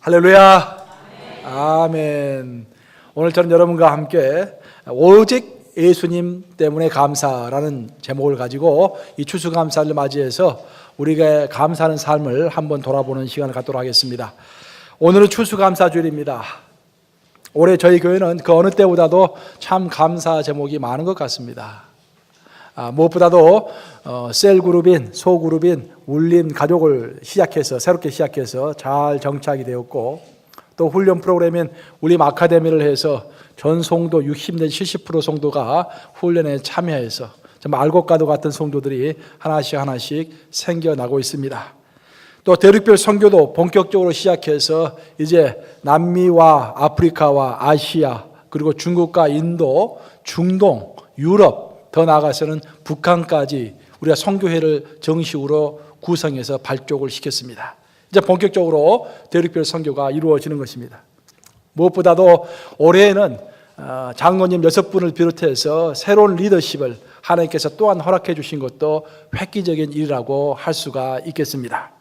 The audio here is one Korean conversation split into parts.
할렐루야. 아멘. 오늘 저는 여러분과 함께 오직 예수님 때문에 감사라는 제목을 가지고 이 추수감사를 맞이해서 우리가 감사하는 삶을 한번 돌아보는 시간을 갖도록 하겠습니다. 오늘은 추수감사주일입니다. 올해 저희 교회는 그 어느 때보다도 참 감사 제목이 많은 것 같습니다. 무엇보다도 셀그룹인 소그룹인 울림 가족을 새롭게 시작해서 잘 정착이 되었고, 또 훈련 프로그램인 울림 아카데미를 해서 전 성도 60 내지 70% 성도가 훈련에 참여해서 정말 알곡과도 같은 성도들이 하나씩 생겨나고 있습니다. 또 대륙별 선교도 본격적으로 시작해서 이제 남미와 아프리카와 아시아, 그리고 중국과 인도, 중동, 유럽, 더 나아가서는 북한까지 우리가 선교회를 정식으로 구성해서 발족을 시켰습니다. 이제 본격적으로 대륙별 선교가 이루어지는 것입니다. 무엇보다도 올해에는 장로님 6분을 비롯해서 새로운 리더십을 하나님께서 또한 허락해 주신 것도 획기적인 일이라고 할 수가 있겠습니다.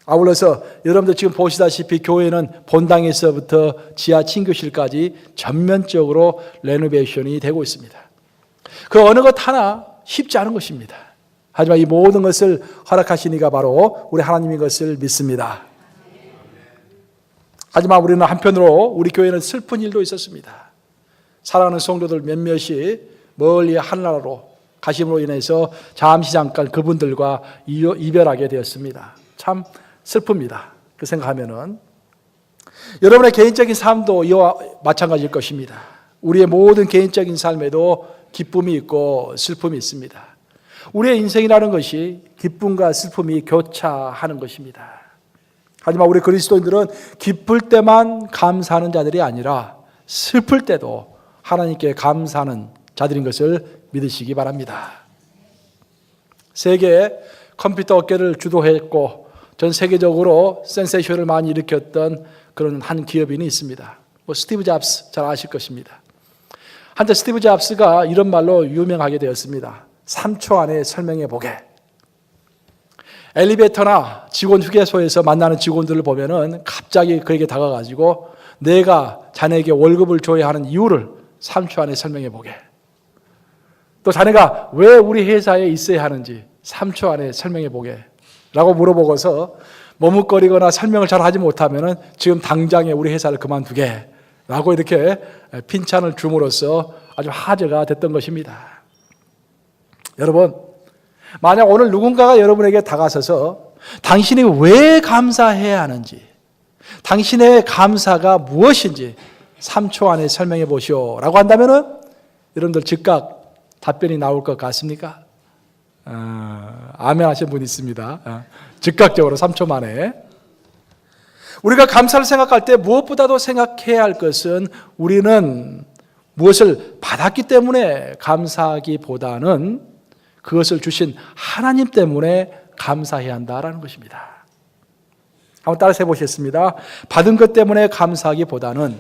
아울러서 여러분들 지금 보시다시피 교회는 본당에서부터 지하 친교실까지 전면적으로 레노베이션이 되고 있습니다. 그 어느 것 하나 쉽지 않은 것입니다. 하지만 이 모든 것을 허락하신 이가 바로 우리 하나님인 것을 믿습니다. 하지만 우리는 한편으로 우리 교회는 슬픈 일도 있었습니다. 사랑하는 성도들 몇몇이 멀리 하늘나라로 가심으로 인해서 잠깐 그분들과 이별하게 되었습니다. 참 슬픕니다. 그 생각하면은 여러분의 개인적인 삶도 이와 마찬가지일 것입니다. 우리의 모든 개인적인 삶에도 기쁨이 있고 슬픔이 있습니다. 우리의 인생이라는 것이 기쁨과 슬픔이 교차하는 것입니다. 하지만 우리 그리스도인들은 기쁠 때만 감사하는 자들이 아니라 슬플 때도 하나님께 감사하는 자들인 것을 믿으시기 바랍니다. 세계 컴퓨터 업계를 주도했고 전 세계적으로 센세이션을 많이 일으켰던 그런 한 기업인이 있습니다. 스티브 잡스 잘 아실 것입니다. 한때 스티브 잡스가 이런 말로 유명하게 되었습니다. 3초 안에 설명해 보게. 엘리베이터나 직원 휴게소에서 만나는 직원들을 보면은 갑자기 그에게 다가가지고 내가 자네에게 월급을 줘야 하는 이유를 3초 안에 설명해 보게. 또 자네가 왜 우리 회사에 있어야 하는지 3초 안에 설명해 보게. 라고 물어보고서 머뭇거리거나 설명을 잘 하지 못하면은 지금 당장에 우리 회사를 그만두게. 라고 이렇게 핀찬을 줌으로써 아주 화제가 됐던 것입니다. 여러분, 만약 오늘 누군가가 여러분에게 다가서서 당신이 왜 감사해야 하는지, 당신의 감사가 무엇인지 3초 안에 설명해 보시오 라고 한다면은 여러분들 즉각 답변이 나올 것 같습니까? 아멘 하신 분 있습니다. 즉각적으로 3초 만에. 우리가 감사를 생각할 때 무엇보다도 생각해야 할 것은 우리는 무엇을 받았기 때문에 감사하기보다는 그것을 주신 하나님 때문에 감사해야 한다라는 것입니다. 한번 따라서 해보시겠습니다. 받은 것 때문에 감사하기보다는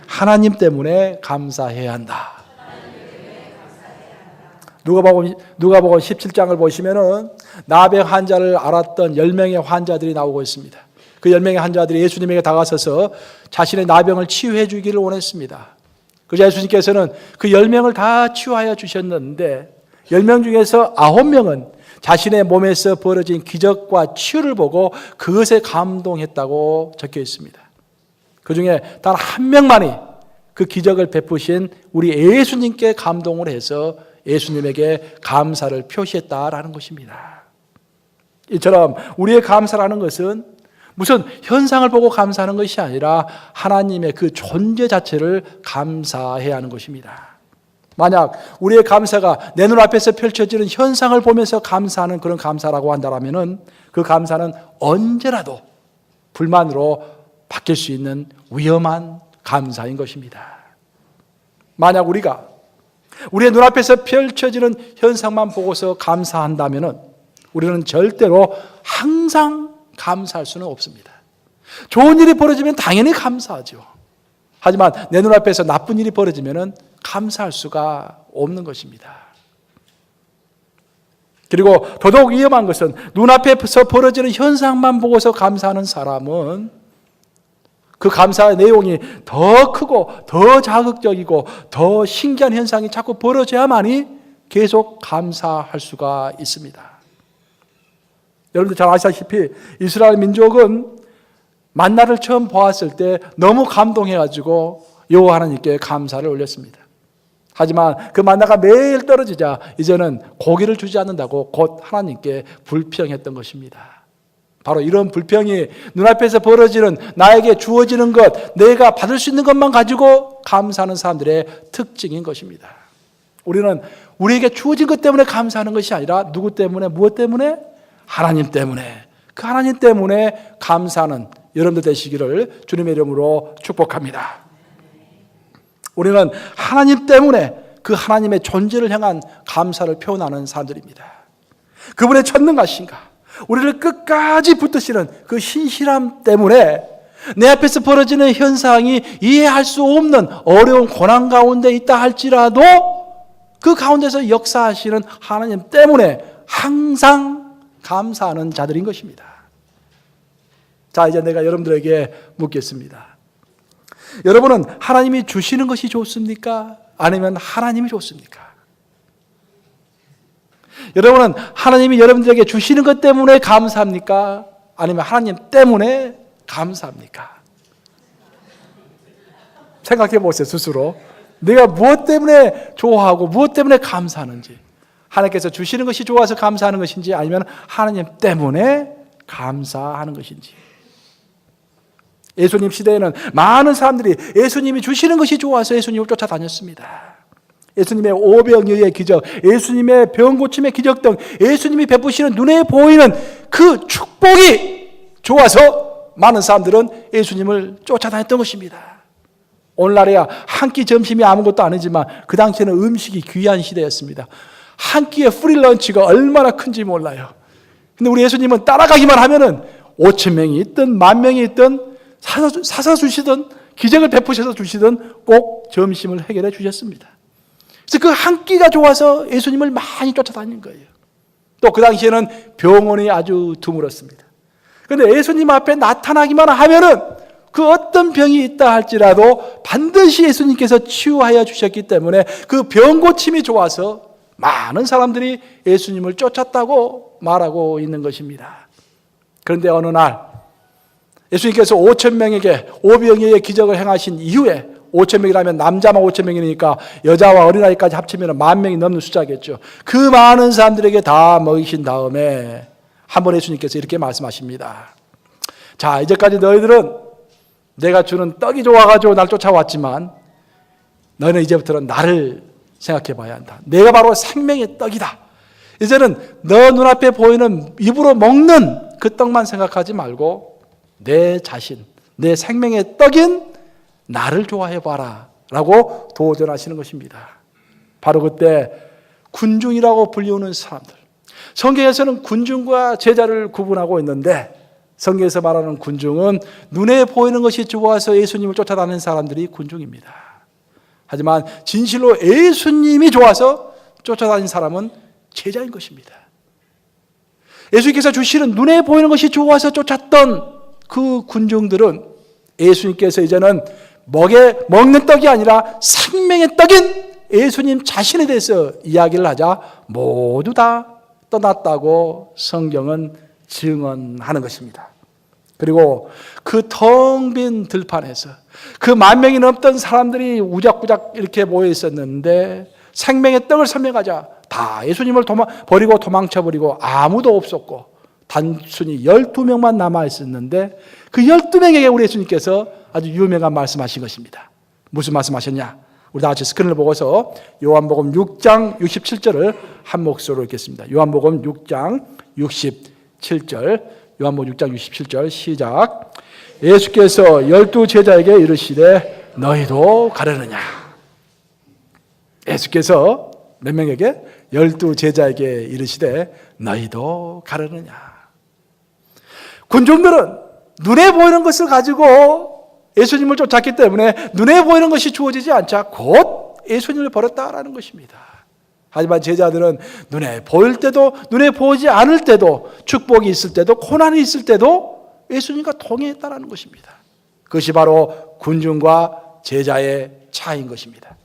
하나님 때문에 감사해야 한다. 누가복음 17장을 보시면은 나병 환자를 앓았던 10명의 환자들이 나오고 있습니다. 그 10명의 환자들이 예수님에게 다가서서 자신의 나병을 치유해 주기를 원했습니다. 그래서 예수님께서는 그 10명을 다 치유하여 주셨는데 10명 중에서 9명은 자신의 몸에서 벌어진 기적과 치유를 보고 그것에 감동했다고 적혀 있습니다. 그 중에 단 한 명만이 그 기적을 베푸신 우리 예수님께 감동을 해서 예수님에게 감사를 표시했다라는 것입니다. 이처럼 우리의 감사라는 것은 무슨 현상을 보고 감사하는 것이 아니라 하나님의 그 존재 자체를 감사해야 하는 것입니다. 만약 우리의 감사가 내 눈앞에서 펼쳐지는 현상을 보면서 감사하는 그런 감사라고 한다면 그 감사는 언제라도 불만으로 바뀔 수 있는 위험한 감사인 것입니다. 만약 우리가 우리의 눈앞에서 펼쳐지는 현상만 보고서 감사한다면 우리는 절대로 항상 감사할 수는 없습니다. 좋은 일이 벌어지면 당연히 감사하죠. 하지만 내 눈앞에서 나쁜 일이 벌어지면 감사할 수가 없는 것입니다. 그리고 더더욱 위험한 것은 눈앞에서 벌어지는 현상만 보고서 감사하는 사람은 그 감사의 내용이 더 크고 더 자극적이고 더 신기한 현상이 자꾸 벌어져야만이 계속 감사할 수가 있습니다. 여러분들 잘 아시다시피 이스라엘 민족은 만나를 처음 보았을 때 너무 감동해가지고 여호와 하나님께 감사를 올렸습니다. 하지만 그 만나가 매일 떨어지자 이제는 고기를 주지 않는다고 곧 하나님께 불평했던 것입니다. 바로 이런 불평이 눈앞에서 벌어지는 나에게 주어지는 것, 내가 받을 수 있는 것만 가지고 감사하는 사람들의 특징인 것입니다. 우리는 우리에게 주어진 것 때문에 감사하는 것이 아니라 누구 때문에, 무엇 때문에? 하나님 때문에. 그 하나님 때문에 감사하는 여러분들 되시기를 주님의 이름으로 축복합니다. 우리는 하나님 때문에 그 하나님의 존재를 향한 감사를 표현하는 사람들입니다. 그분의 전능하신가, 우리를 끝까지 붙드시는 그 신실함 때문에 내 앞에서 벌어지는 현상이 이해할 수 없는 어려운 고난 가운데 있다 할지라도 그 가운데서 역사하시는 하나님 때문에 항상 감사하는 자들인 것입니다. 자, 이제 내가 여러분들에게 묻겠습니다. 여러분은 하나님이 주시는 것이 좋습니까? 아니면 하나님이 좋습니까? 여러분은 하나님이 여러분들에게 주시는 것 때문에 감사합니까? 아니면 하나님 때문에 감사합니까? 생각해 보세요, 스스로. 내가 무엇 때문에 좋아하고 무엇 때문에 감사하는지. 하나님께서 주시는 것이 좋아서 감사하는 것인지 아니면 하나님 때문에 감사하는 것인지. 예수님 시대에는 많은 사람들이 예수님이 주시는 것이 좋아서 예수님을 쫓아다녔습니다. 예수님의 오병이어의 기적, 예수님의 병 고침의 기적 등 예수님이 베푸시는 눈에 보이는 그 축복이 좋아서 많은 사람들은 예수님을 쫓아다녔던 것입니다. 오늘날에야 한 끼 점심이 아무것도 아니지만 그 당시에는 음식이 귀한 시대였습니다. 한 끼의 프리런치가 얼마나 큰지 몰라요. 근데 우리 예수님은 따라가기만 하면은 5,000명이 있든 10,000명이 있든 사서 주시든 기적을 베푸셔서 주시든 꼭 점심을 해결해 주셨습니다. 그래서 그 한 끼가 좋아서 예수님을 많이 쫓아다닌 거예요. 또 그 당시에는 병원이 아주 드물었습니다. 그런데 예수님 앞에 나타나기만 하면은 그 어떤 병이 있다 할지라도 반드시 예수님께서 치유하여 주셨기 때문에 그 병 고침이 좋아서 많은 사람들이 예수님을 쫓았다고 말하고 있는 것입니다. 그런데 어느 날 예수님께서 5,000명에게 오병이어의 기적을 행하신 이후에 5,000명이라면 남자만 5,000명이니까 여자와 어린아이까지 합치면 10,000명이 넘는 숫자겠죠. 그 많은 사람들에게 다 먹이신 다음에 한 번 예수님께서 이렇게 말씀하십니다. 자, 이제까지 너희들은 내가 주는 떡이 좋아가지고 날 쫓아왔지만 너희는 이제부터는 나를 생각해 봐야 한다. 내가 바로 생명의 떡이다. 이제는 너 눈앞에 보이는 입으로 먹는 그 떡만 생각하지 말고 내 자신, 내 생명의 떡인 나를 좋아해 봐라 라고 도전하시는 것입니다. 바로 그때 군중이라고 불리우는 사람들, 성경에서는 군중과 제자를 구분하고 있는데 성경에서 말하는 군중은 눈에 보이는 것이 좋아서 예수님을 쫓아다니는 사람들이 군중입니다. 하지만 진실로 예수님이 좋아서 쫓아다니는 사람은 제자인 것입니다. 예수님께서 주시는 눈에 보이는 것이 좋아서 쫓았던 그 군중들은 예수님께서 이제는 먹는 떡이 아니라 생명의 떡인 예수님 자신에 대해서 이야기를 하자 모두 다 떠났다고 성경은 증언하는 것입니다. 그리고 그 텅 빈 들판에서 그 10,000명이 넘던 사람들이 우작부작 이렇게 모여 있었는데 생명의 떡을 설명하자 다 예수님을 버리고 도망쳐버리고 아무도 없었고 단순히 12명만 남아 있었는데 그 12명에게 우리 예수님께서 아주 유명한 말씀하신 것입니다. 무슨 말씀하셨냐? 우리 다 같이 스크린을 보고서 요한복음 6장 67절을 한 목소리로 읽겠습니다. 요한복음 6장 67절, 요한복음 6장 67절 시작. 예수께서 12 제자에게 이르시되 너희도 가려느냐? 예수께서 몇 명에게? 12 제자에게 이르시되 너희도 가려느냐? 군중들은 눈에 보이는 것을 가지고 예수님을 쫓았기 때문에 눈에 보이는 것이 주어지지 않자 곧 예수님을 버렸다라는 것입니다. 하지만 제자들은 눈에 보일 때도 눈에 보이지 않을 때도 축복이 있을 때도 고난이 있을 때도 예수님과 동행했다는 것입니다. 그것이 바로 군중과 제자의 차이인 것입니다.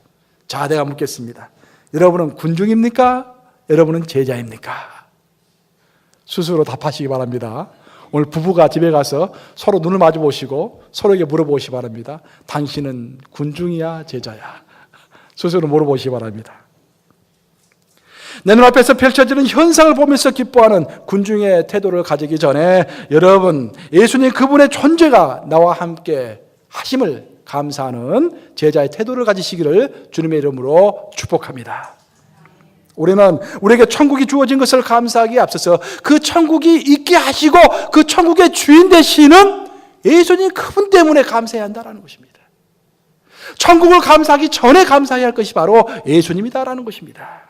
자, 내가 묻겠습니다. 여러분은 군중입니까? 여러분은 제자입니까? 스스로 답하시기 바랍니다. 오늘 부부가 집에 가서 서로 눈을 마주 보시고 서로에게 물어보시기 바랍니다. 당신은 군중이야, 제자야? 스스로 물어보시기 바랍니다. 내 눈앞에서 펼쳐지는 현상을 보면서 기뻐하는 군중의 태도를 가지기 전에 여러분, 예수님 그분의 존재가 나와 함께 하심을 감사하는 제자의 태도를 가지시기를 주님의 이름으로 축복합니다. 우리는 우리에게 천국이 주어진 것을 감사하기에 앞서서 그 천국이 있게 하시고 그 천국의 주인 되시는 예수님 그분 때문에 감사해야 한다는 것입니다. 천국을 감사하기 전에 감사해야 할 것이 바로 예수님이다라는 것입니다.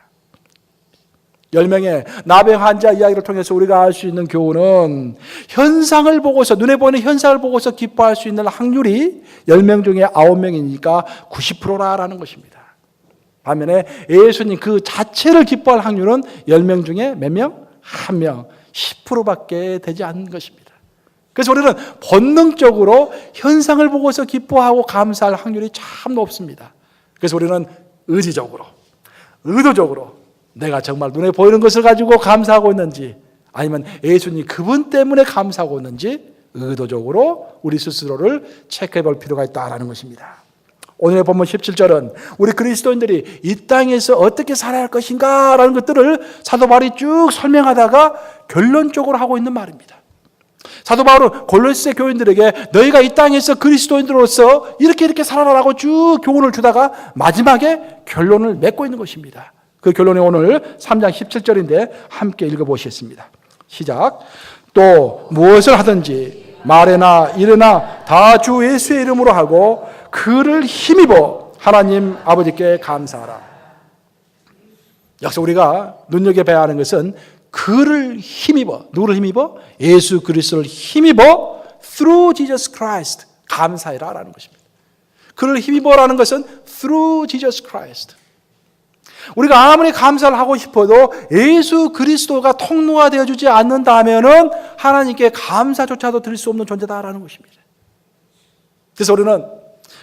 10명의 나병 환자 이야기를 통해서 우리가 알 수 있는 교훈은 현상을 보고서, 눈에 보이는 현상을 보고서 기뻐할 수 있는 확률이 10명 중에 9명이니까 90%라는 것입니다. 반면에 예수님 그 자체를 기뻐할 확률은 10명 중에 몇 명? 1명, 10%밖에 되지 않는 것입니다. 그래서 우리는 본능적으로 현상을 보고서 기뻐하고 감사할 확률이 참 높습니다. 그래서 우리는 의지적으로, 의도적으로 내가 정말 눈에 보이는 것을 가지고 감사하고 있는지, 아니면 예수님 그분 때문에 감사하고 있는지 의도적으로 우리 스스로를 체크해 볼 필요가 있다는 것입니다. 오늘의 본문 17절은 우리 그리스도인들이 이 땅에서 어떻게 살아야 할 것인가 라는 것들을 사도 바울이 쭉 설명하다가 결론적으로 하고 있는 말입니다. 사도 바울은 골로새 교인들에게 너희가 이 땅에서 그리스도인들로서 이렇게 살아라라고 쭉 교훈을 주다가 마지막에 결론을 맺고 있는 것입니다. 그 결론이 오늘 3장 17절인데 함께 읽어보시겠습니다. 시작. 또 무엇을 하든지 말에나 일에나 다 주 예수의 이름으로 하고 그를 힘입어 하나님 아버지께 감사하라. 여기서 우리가 눈여겨봐야 하는 것은 그를 힘입어, 누구를 힘입어? 예수 그리스도를 힘입어 through Jesus Christ 감사해라 라는 것입니다. 그를 힘입어라는 것은 through Jesus Christ. 우리가 아무리 감사를 하고 싶어도 예수 그리스도가 통로가 되어주지 않는다면은 하나님께 감사조차도 드릴 수 없는 존재다라는 것입니다. 그래서 우리는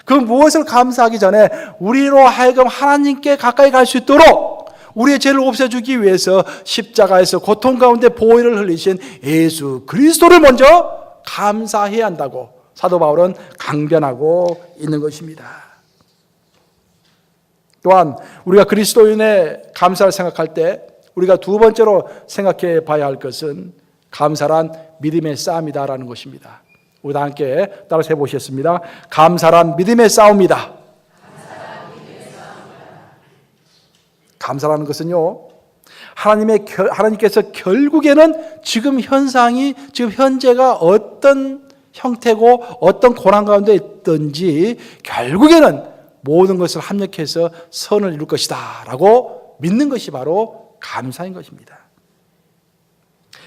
그 무엇을 감사하기 전에 우리로 하여금 하나님께 가까이 갈 수 있도록 우리의 죄를 없애주기 위해서 십자가에서 고통 가운데 보혈을 흘리신 예수 그리스도를 먼저 감사해야 한다고 사도 바울은 강변하고 있는 것입니다. 또한 우리가 그리스도인의 감사를 생각할 때 우리가 두 번째로 생각해 봐야 할 것은 감사란 믿음의 싸움이다라는 것입니다. 우리 다 함께 따라서 해보시겠습니다. 감사란 믿음의 싸움이다. 감사라는 것은요, 하나님께서 결국에는 지금 현상이, 지금 현재가 어떤 형태고 어떤 고난 가운데 있든지 결국에는 모든 것을 합력해서 선을 이룰 것이다 라고 믿는 것이 바로 감사인 것입니다.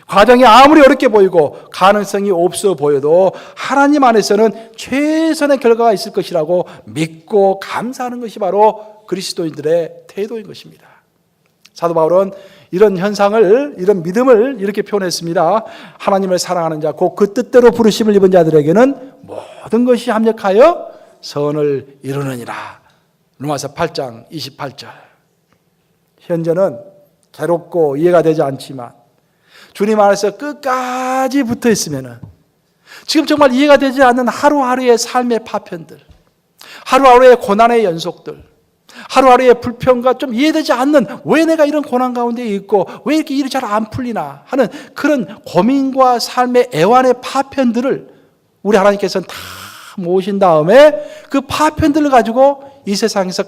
과정이 아무리 어렵게 보이고 가능성이 없어 보여도 하나님 안에서는 최선의 결과가 있을 것이라고 믿고 감사하는 것이 바로 그리스도인들의 태도인 것입니다. 사도 바울은 이런 현상을, 이런 믿음을 이렇게 표현했습니다. 하나님을 사랑하는 자, 곧 그 뜻대로 부르심을 입은 자들에게는 모든 것이 합력하여 선을 이루느니라. 로마서 8장 28절. 현재는 괴롭고 이해가 되지 않지만 주님 안에서 끝까지 붙어 있으면 지금 정말 이해가 되지 않는 하루하루의 삶의 파편들, 하루하루의 고난의 연속들, 하루하루의 불평과 좀 이해되지 않는 왜 내가 이런 고난 가운데 있고 왜 이렇게 일이 잘 안 풀리나 하는 그런 고민과 삶의 애환의 파편들을 우리 하나님께서는 다 모으신 다음에 그 파편들을 가지고 이 세상에서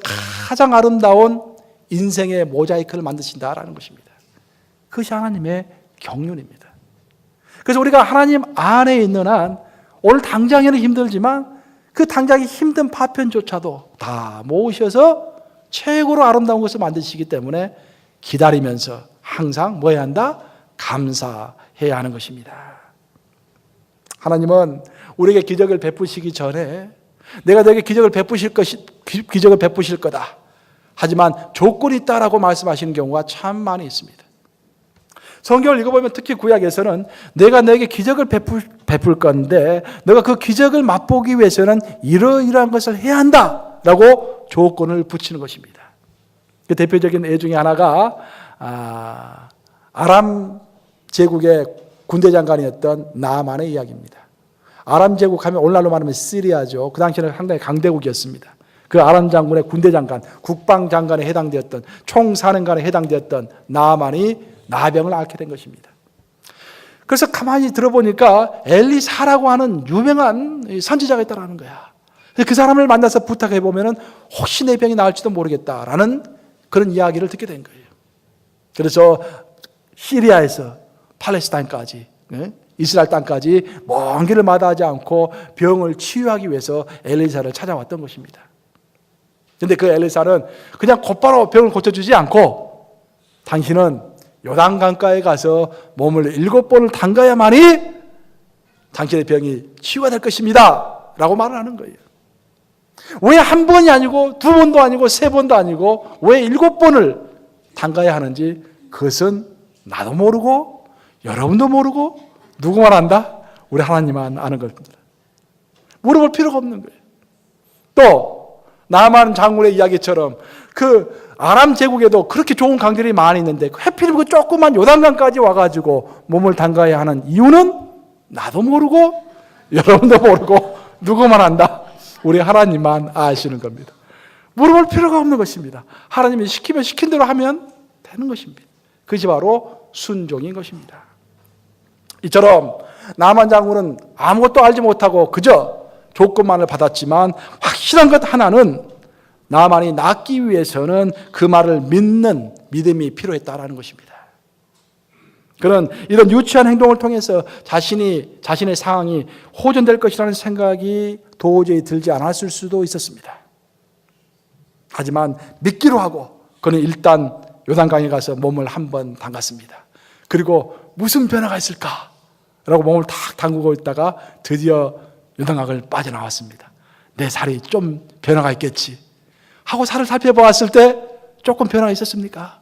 가장 아름다운 인생의 모자이크를 만드신다라는 것입니다. 그것이 하나님의 경륜입니다. 그래서 우리가 하나님 안에 있는 한 오늘 당장에는 힘들지만 그 당장의 힘든 파편조차도 다 모으셔서 최고로 아름다운 것을 만드시기 때문에 기다리면서 항상 뭐 해야 한다? 감사해야 하는 것입니다. 하나님은 우리에게 기적을 베푸시기 전에 내가 너에게 기적을 베푸실 거다 하지만 조건이 있다라고 말씀하시는 경우가 참 많이 있습니다. 성경을 읽어보면 특히 구약에서는 내가 너에게 기적을 베풀 건데 너가 그 기적을 맛보기 위해서는 이러이러한 것을 해야 한다라고 조건을 붙이는 것입니다. 그 대표적인 예 중에 하나가 아람 제국의 군대 장관이었던 나아만의 이야기입니다. 아람 제국 하면 오늘날로 말하면 시리아죠. 그 당시에는 상당히 강대국이었습니다. 그 아람 장군의 군대 장관, 국방 장관에 해당되었던 총사령관에 해당되었던 나아만이 나병을 앓게 된 것입니다. 그래서 가만히 들어보니까 엘리사라고 하는 유명한 선지자가 있다는 거야. 그 사람을 만나서 부탁해 보면은 혹시 내 병이 나을지도 모르겠다라는 그런 이야기를 듣게 된 거예요. 그래서 시리아에서 팔레스타인까지, 이스라엘 땅까지 먼 길을 마다하지 않고 병을 치유하기 위해서 엘리사를 찾아왔던 것입니다. 그런데 그 엘리사는 그냥 곧바로 병을 고쳐주지 않고 당신은 요단강가에 가서 몸을 7번을 담가야만이 당신의 병이 치유가 될 것입니다 라고 말을 하는 거예요. 왜 한 번이 아니고 2번도 아니고 3번도 아니고 왜 7번을 담가야 하는지 그것은 나도 모르고 여러분도 모르고 누구만 안다? 우리 하나님만 아는 겁니다. 물어볼 필요가 없는 거예요. 또 나만 장군의 이야기처럼 그 아람 제국에도 그렇게 좋은 강들이 많이 있는데 하필 그 조그만 요단강까지 와가지고 몸을 담가야 하는 이유는 나도 모르고 여러분도 모르고 누구만 안다? 우리 하나님만 아시는 겁니다. 물어볼 필요가 없는 것입니다. 하나님이 시키면 시킨 대로 하면 되는 것입니다. 그것이 바로 순종인 것입니다. 이처럼 나만 장군은 아무것도 알지 못하고 그저 조건만을 받았지만 확실한 것 하나는 나만이 낫기 위해서는 그 말을 믿는 믿음이 필요했다라는 것입니다. 그는 이런 유치한 행동을 통해서 자신의 상황이 호전될 것이라는 생각이 도저히 들지 않았을 수도 있었습니다. 하지만 믿기로 하고 그는 일단 요단강에 가서 몸을 한번 담갔습니다. 그리고 무슨 변화가 있을까라고 몸을 탁 담그고 있다가 드디어 요단강을 빠져나왔습니다. 내 살이 좀 변화가 있겠지 하고 살을 살펴보았을 때 조금 변화가 있었습니까?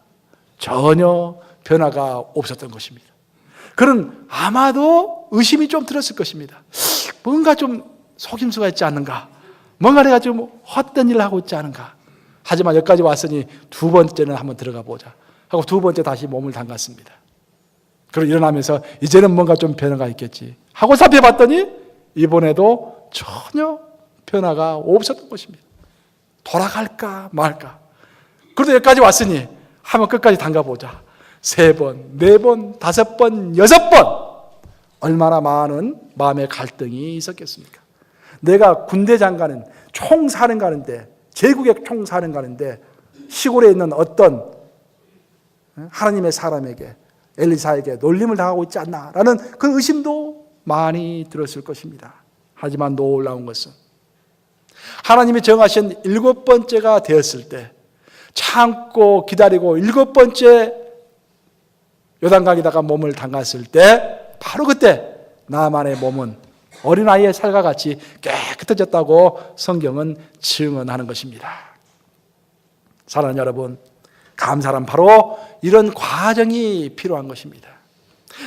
전혀 변화가 없었던 것입니다. 그는 아마도 의심이 좀 들었을 것입니다. 뭔가 좀 속임수가 있지 않는가? 뭔가 내가 좀 헛된 일을 하고 있지 않은가? 하지만 여기까지 왔으니 2번째는 한번 들어가 보자 하고 2번째 다시 몸을 담갔습니다. 그리고 일어나면서 이제는 뭔가 좀 변화가 있겠지 하고 살펴봤더니 이번에도 전혀 변화가 없었던 것입니다. 돌아갈까 말까. 그래도 여기까지 왔으니 한번 끝까지 담가보자. 3번, 4번, 5번, 6번. 얼마나 많은 마음의 갈등이 있었겠습니까? 내가 군대 장관은 총사령관인데 제국의 총사령관인데 시골에 있는 어떤 하나님의 사람에게 엘리사에게 놀림을 당하고 있지 않나라는 그 의심도 많이 들었을 것입니다. 하지만 놀라운 것은 하나님이 정하신 7번째가 되었을 때 참고 기다리고 7번째 요단강에다가 몸을 담갔을 때 바로 그때 나만의 몸은 어린아이의 살과 같이 깨끗해졌다고 성경은 증언하는 것입니다. 사랑하는 여러분, 감사란 바로 이런 과정이 필요한 것입니다.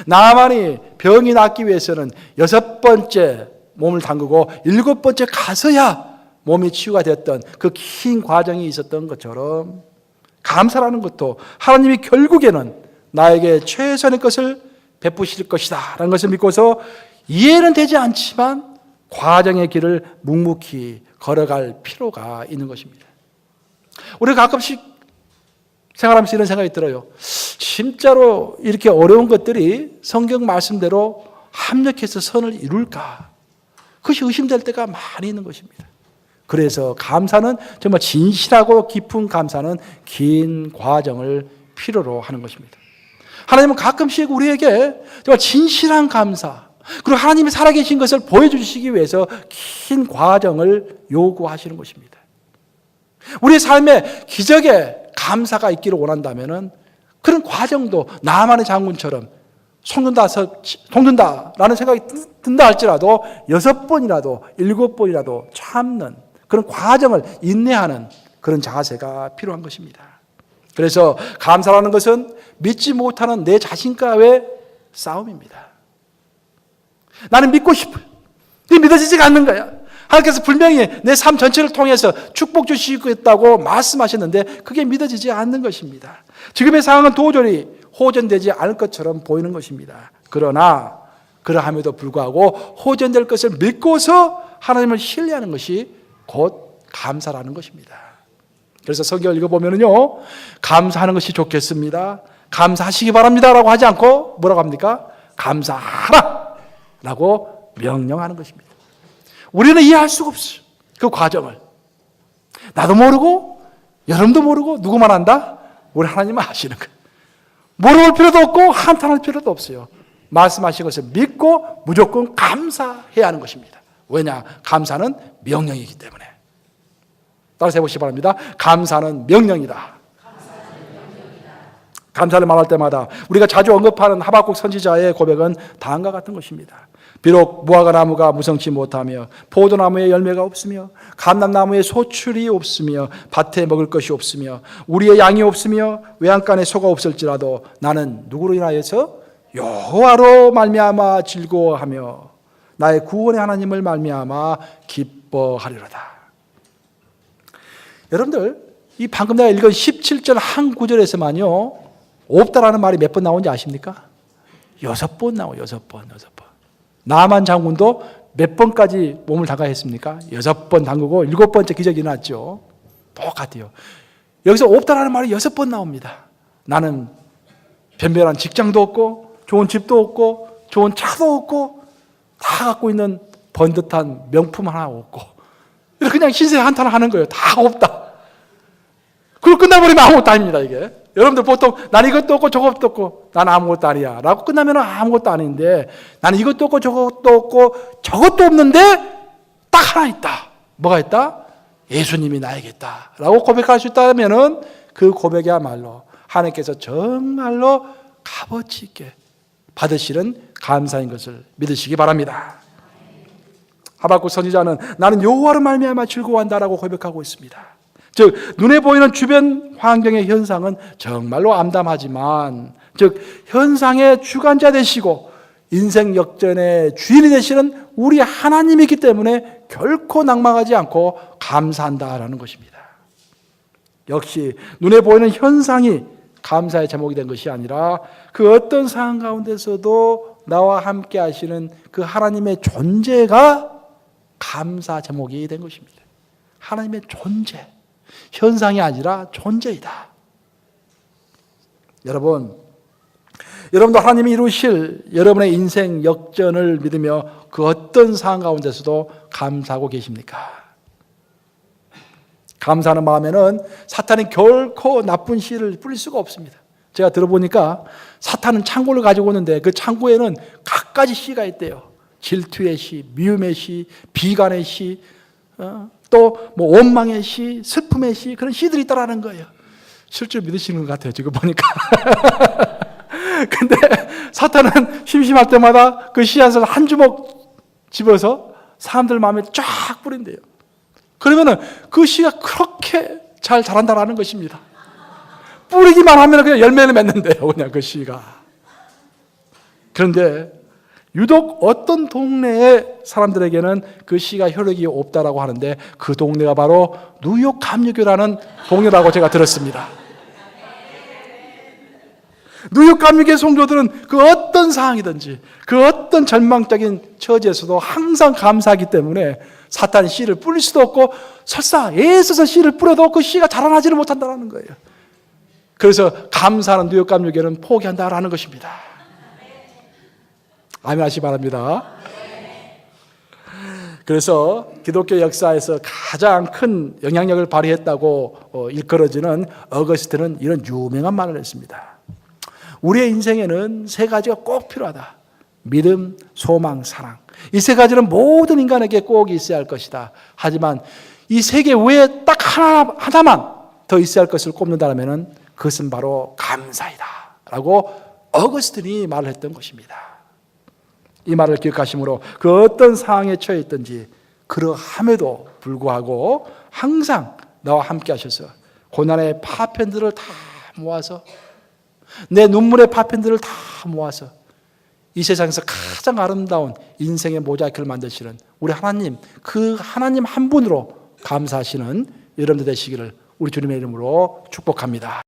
나만이 병이 낫기 위해서는 6번째 몸을 담그고 7번째 가서야 몸이 치유가 되었던 그 긴 과정이 있었던 것처럼 감사라는 것도 하나님이 결국에는 나에게 최선의 것을 베푸실 것이다 라는 것을 믿고서 이해는 되지 않지만 과정의 길을 묵묵히 걸어갈 필요가 있는 것입니다. 우리가 가끔씩 생활하면서 이런 생각이 들어요. 진짜로 이렇게 어려운 것들이 성경 말씀대로 합력해서 선을 이룰까? 그것이 의심될 때가 많이 있는 것입니다. 그래서 감사는 정말 진실하고 깊은 감사는 긴 과정을 필요로 하는 것입니다. 하나님은 가끔씩 우리에게 정말 진실한 감사 그리고 하나님이 살아계신 것을 보여주시기 위해서 긴 과정을 요구하시는 것입니다. 우리의 삶에 기적의 감사가 있기를 원한다면 그런 과정도 나만의 장군처럼 속는다라는 생각이 든다 할지라도 6번이라도 7번이라도 참는 그런 과정을 인내하는 그런 자세가 필요한 것입니다. 그래서 감사라는 것은 믿지 못하는 내 자신과의 싸움입니다. 나는 믿고 싶어요. 근데 믿어지지가 않는 거야. 하나님께서 분명히 내 삶 전체를 통해서 축복 주시겠다고 말씀하셨는데 그게 믿어지지 않는 것입니다. 지금의 상황은 도저히 호전되지 않을 것처럼 보이는 것입니다. 그러나 그러함에도 불구하고 호전될 것을 믿고서 하나님을 신뢰하는 것이 곧 감사라는 것입니다. 그래서 성경을 읽어보면요, 감사하는 것이 좋겠습니다, 감사하시기 바랍니다 라고 하지 않고 뭐라고 합니까? 감사하라 라고 명령하는 것입니다. 우리는 이해할 수가 없어요, 그 과정을. 나도 모르고 여러분도 모르고 누구만 안다? 우리 하나님은 아시는 거예요. 물어볼 필요도 없고 한탄할 필요도 없어요. 말씀하신 것을 믿고 무조건 감사해야 하는 것입니다. 왜냐? 감사는 명령이기 때문에. 따라서 해보시기 바랍니다. 감사는 명령이다. 감사를 말할 때마다 우리가 자주 언급하는 하박국 선지자의 고백은 다음과 같은 것입니다. 비록 무화과 나무가 무성치 못하며 포도나무에 열매가 없으며 감람나무에 소출이 없으며 밭에 먹을 것이 없으며 우리의 양이 없으며 외양간에 소가 없을지라도 나는 누구로 인하여서 여호와로 말미암아 즐거워하며 나의 구원의 하나님을 말미암아 기뻐하리로다. 여러분들, 이 방금 내가 읽은 17절 한 구절에서만요, 없다라는 말이 몇 번 나오는지 아십니까? 6번 나와요. 6번. 나만 장군도 몇 번까지 몸을 담가야 했습니까? 6번 담그고 7번째 기적이 일어났죠. 똑같아요. 여기서 없다라는 말이 6번 나옵니다. 나는 변변한 직장도 없고 좋은 집도 없고 좋은 차도 없고 다 갖고 있는 번듯한 명품 하나 없고, 그냥 신세 한탄을 하는 거예요. 다 없다. 그리고 끝나버리면 아무것도 아닙니다, 이게. 여러분들 보통 난 이것도 없고 저것도 없고 난 아무것도 아니야 라고 끝나면 아무것도 아닌데, 나는 이것도 없고 저것도 없고 저것도 없는데 딱 하나 있다. 뭐가 있다? 예수님이 나에게 있다 라고 고백할 수 있다면 그 고백이야말로 하나님께서 정말로 값어치 있게 받으시는 감사인 것을 믿으시기 바랍니다. 하박국 선지자는 나는 여호와로 말미암아 즐거워한다라고 고백하고 있습니다. 즉 눈에 보이는 주변 환경의 현상은 정말로 암담하지만, 즉 현상의 주관자 되시고 인생 역전의 주인이 되시는 우리 하나님이기 때문에 결코 낭망하지 않고 감사한다라는 것입니다. 역시 눈에 보이는 현상이 감사의 제목이 된 것이 아니라 그 어떤 상황 가운데서도 나와 함께 하시는 그 하나님의 존재가 감사 제목이 된 것입니다. 하나님의 존재, 현상이 아니라 존재이다. 여러분도 하나님이 이루실 여러분의 인생 역전을 믿으며 그 어떤 상황 가운데서도 감사하고 계십니까? 감사하는 마음에는 사탄이 결코 나쁜 씨를 뿌릴 수가 없습니다. 제가 들어보니까 사탄은 창고를 가지고 오는데 그 창고에는 갖가지 씨가 있대요. 질투의 씨, 미움의 씨, 비관의 씨, 또 뭐 원망의 씨, 슬픔의 씨, 그런 씨들이 있다라는 거예요. 실제로 믿으시는 것 같아요, 지금 보니까. 근데 사탄은 심심할 때마다 그 씨앗을 한 주먹 집어서 사람들 마음에 쫙 뿌린대요. 그러면은 그 씨가 그렇게 잘 자란다라는 것입니다. 뿌리기만 하면 그냥 열매를 맺는데요, 그냥 그 씨가. 그런데 유독 어떤 동네의 사람들에게는 그 씨가 효력이 없다라고 하는데 그 동네가 바로 뉴욕 감리교라는 동네라고 제가 들었습니다. 뉴욕 감리교의 성도들은 그 어떤 상황이든지 그 어떤 절망적인 처지에서도 항상 감사하기 때문에 사탄이 씨를 뿌릴 수도 없고 설사 애써서 씨를 뿌려도 그 씨가 자라나지를 못한다는 거예요. 그래서 감사하는 뉴욕 감리교는 포기한다라는 것입니다. 아멘 하시기 바랍니다. 그래서 기독교 역사에서 가장 큰 영향력을 발휘했다고 일컬어지는 어거스틴은 이런 유명한 말을 했습니다. 우리의 인생에는 세 가지가 꼭 필요하다. 믿음, 소망, 사랑. 이 세 가지는 모든 인간에게 꼭 있어야 할 것이다. 하지만 이 세 개 외에 딱 하나만 더 있어야 할 것을 꼽는다면 그것은 바로 감사이다 라고 어거스틴이 말을 했던 것입니다. 이 말을 기억하심으로 그 어떤 상황에 처해 있든지 그러함에도 불구하고 항상 나와 함께 하셔서 고난의 파편들을 다 모아서 내 눈물의 파편들을 다 모아서 이 세상에서 가장 아름다운 인생의 모자이크를 만드시는 우리 하나님, 그 하나님 한 분으로 감사하시는 여러분들 되시기를 우리 주님의 이름으로 축복합니다.